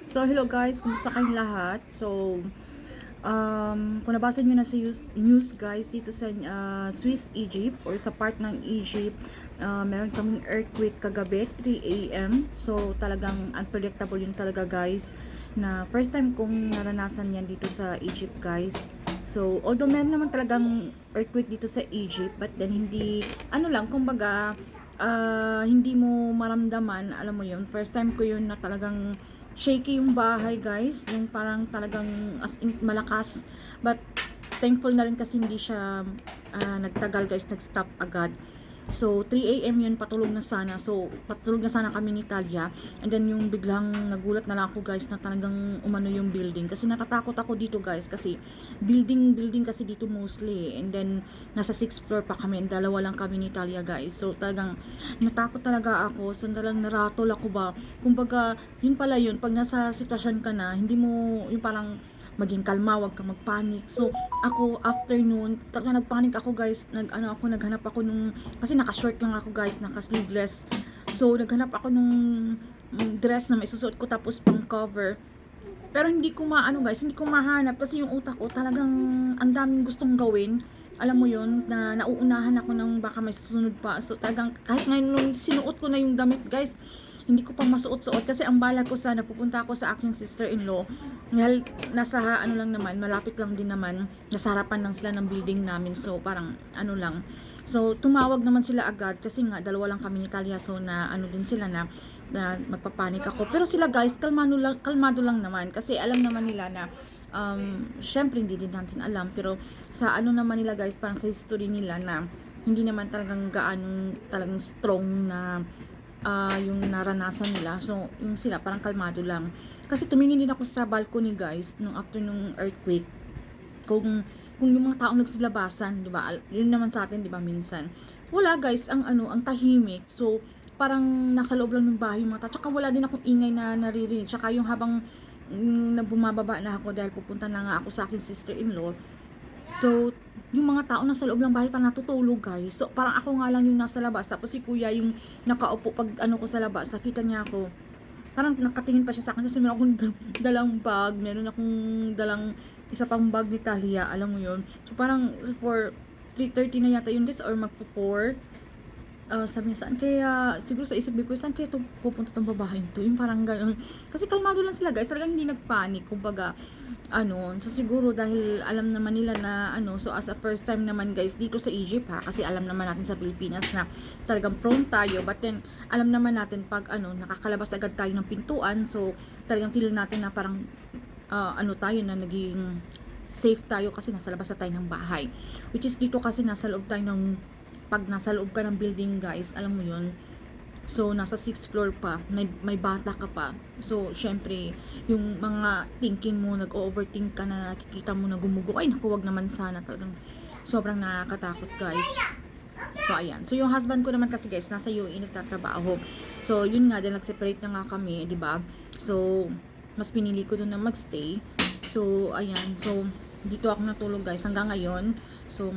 So, hello guys, kumusta kayong lahat? So, kung nabasa nyo na sa news guys, dito sa Swiss, Egypt, or sa part ng Egypt, meron kaming earthquake kagabi, 3 a.m. So, talagang unpredictable yun talaga guys, na first time kong naranasan yan dito sa Egypt guys. So, although meron naman talagang earthquake dito sa Egypt, but then hindi, ano lang, kumbaga, hindi mo maramdaman, alam mo yun, first time ko yun na talagang shaky yung bahay guys, yung parang talagang as in malakas, but thankful na rin kasi hindi siya nagtagal guys, nag-stop agad. So 3 a.m. yun, patulog na sana, so patulog na sana kami ni Talia, and then yung biglang nagulat na lang ako guys na talagang umano yung building, kasi natatakot ako dito guys, kasi building kasi dito mostly, and then nasa 6th floor pa kami, and dalawa lang kami ni Talia guys, so talagang natakot talaga ako, so talagang naratol ako ba, kumbaga yun pala yun, pag nasa sitwasyon ka na, hindi mo yung parang maging kalma, wag kang magpanic. So, ako, afternoon, talaga nagpanic ako guys, naghanap ako nung, kasi naka-short lang ako guys, naka-sleeveless. So, naghanap ako nung dress na maisusuot ko, tapos pang cover. Pero hindi ko guys, hindi ko mahanap, kasi yung utak ko talagang ang daming gustong gawin. Alam mo yun, na nauunahan ako ng baka may susunod pa. So, talagang, kahit ngayon nung sinuot ko na yung damit guys, hindi ko pa masuot-suot kasi ang bala ko sana pupunta ako sa aking sister-in-law dahil nasa lang naman, malapit lang din naman, nasa harapan lang sila ng building namin, so parang lang. So tumawag naman sila agad kasi nga dalawa lang kami ni Talia, so na din sila na magpapanik ako, pero sila guys kalmado lang naman kasi alam naman nila na syempre hindi din natin alam, pero sa naman nila guys, parang sa history nila na hindi naman talagang talagang strong na yung naranasan nila. So, yung sila parang kalmado lang. Kasi tumingin din ako sa balcony guys nung after nung earthquake. Kung yung mga taong nagsilabasan, 'di ba? Yun naman sa atin, 'di ba, minsan. Wala guys, ang tahimik. So, parang nasa loob lang ng bahay yung mga tao. Tsaka wala din akong ingay na naririnig. Tsaka yung habang bumababa na ako dahil pupunta na nga ako sa aking sister-in-law. So, yung mga tao nasa loob ng bahay pa natutulog guys. So, parang ako nga lang yung nasa labas. Tapos si kuya yung nakaupo pag ko sa labas. Nakita niya ako. Parang nakatingin pa siya sa akin kasi meron akong dalang bag. Meron akong dalang isa pang bag ni Talia. Alam mo yun. So, parang for 3:30 na yata yun guys, or magpo-4. Sabi niya, saan kaya, siguro sa isip ko, saan kaya pupunta tong babaeng to? Yung parang gano'n. Kasi kalmado lang sila guys, talagang hindi nagpanic. Kumbaga, so siguro dahil alam naman nila na, so as a first time naman guys, dito sa Egypt ha, kasi alam naman natin sa Pilipinas na talagang prone tayo, but then, alam naman natin pag, nakakalabas agad tayo ng pintuan, so talagang feel natin na parang, tayo na naging safe tayo kasi nasa labas na tayo ng bahay. Which is dito kasi nasa loob tayo pag nasa loob ka ng building guys, alam mo yun, so nasa 6th floor pa, may bata ka pa, so syempre yung mga thinking mo, nag-overthink ka na, nakikita mo na gumugo, ay naku, wag naman sana, talagang sobrang nakakatakot guys. So ayan, so yung husband ko naman kasi guys nasa UAE nagtatrabaho, so yun nga din, nag-separate na nga kami, di ba? So mas pinili ko doon na magstay. So ayan, so dito ako natulog guys hanggang ngayon. So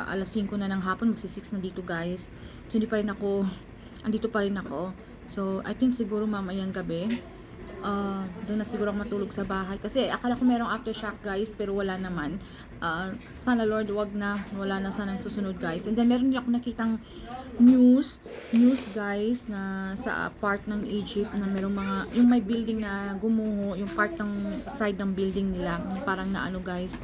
alas 5 na ng hapon, magsi-6 na dito guys. So andito pa rin ako. So I think siguro mamayang gabi doon na siguro ako matulog sa bahay kasi akala ko merong aftershock guys, pero wala naman. Sana Lord wala na sana susunod guys. And then meron din ako nakitang news guys na sa part ng Egypt na merong yung may building na gumuho, yung part ng side ng building nila, parang guys.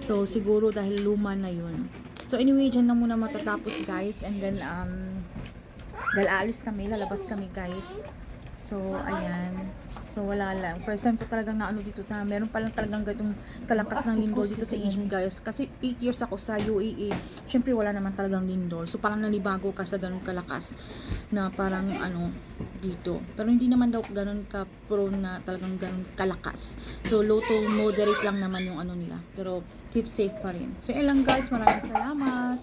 So siguro dahil luma na yun. So anyway, dyan na muna matatapos guys, and then dahil lalabas kami guys. So ayan, so wala lang, first time ko talagang dito na meron palang talagang ganitong kalakas ng lindol dito sa Egypt guys, kasi 8 years ako sa UAE, syempre wala naman talagang lindol, so parang nanibago ka sa ganung kalakas na parang dito, pero hindi naman daw ganun ka prone na talagang ganun kalakas, so low to moderate lang naman yung nila, pero keep safe pa rin. So yun lang guys, maraming salamat.